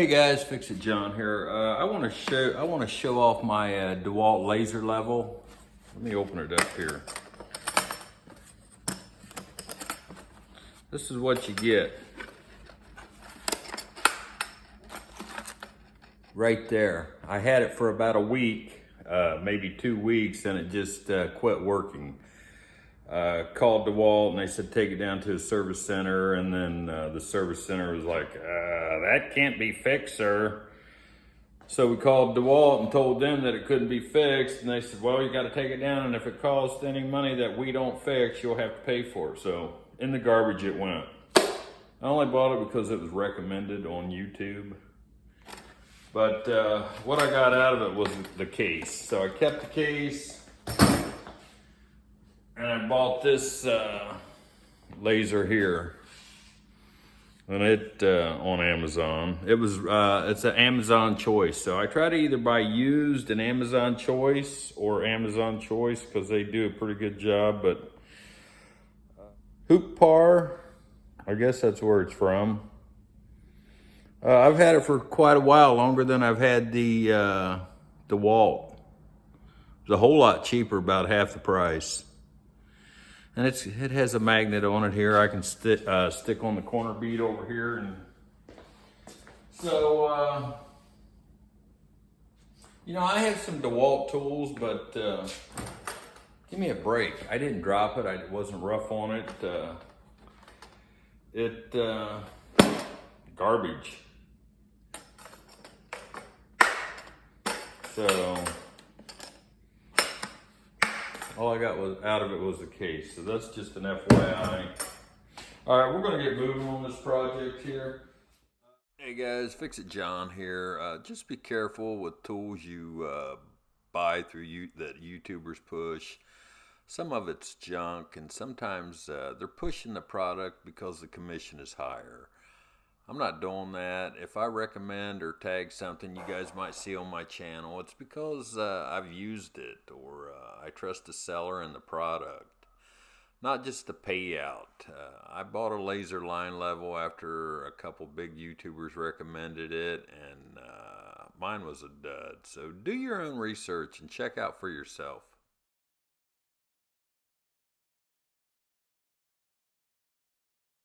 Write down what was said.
Hey guys, Fix It John here. I want to show off my DeWalt laser level. Let me open it up here. This is what you get right there. I had it for about a week, maybe 2 weeks, and it just quit working. Called DeWalt and they said take it down to a service center, and then the service center was like, that can't be fixed, sir. So we called DeWalt and told them that it couldn't be fixed, and they said, well, you got to take it down, and if it costs any money that we don't fix, you'll have to pay for it. So in the garbage it went. I only bought it because it was recommended on YouTube. But what I got out of it was the case. So I kept the case, and I bought this laser here. And it on Amazon. It's an Amazon Choice. So I try to either buy used in Amazon Choice or Amazon Choice because they do a pretty good job. But Hoopar, I guess that's where it's from. I've had it for quite a while, longer than I've had the DeWalt. It's a whole lot cheaper, about half the price. And it has a magnet on it here. I can stick on the corner bead over here. And so, you know, I have some DeWalt tools, but give me a break. I didn't drop it. I wasn't rough on it. Garbage. So all I got out of it was the case. So that's just an FYI. All right, we're gonna get moving on this project here. Hey guys, Fix It John here. Just be careful with tools you buy through that YouTubers push. Some of it's junk, and sometimes they're pushing the product because the commission is higher. I'm not doing that. If I recommend or tag something you guys might see on my channel, it's because I've used it, or I trust the seller and the product, not just the payout. I bought a laser line level after a couple big YouTubers recommended it, and mine was a dud. So do your own research and check out for yourself.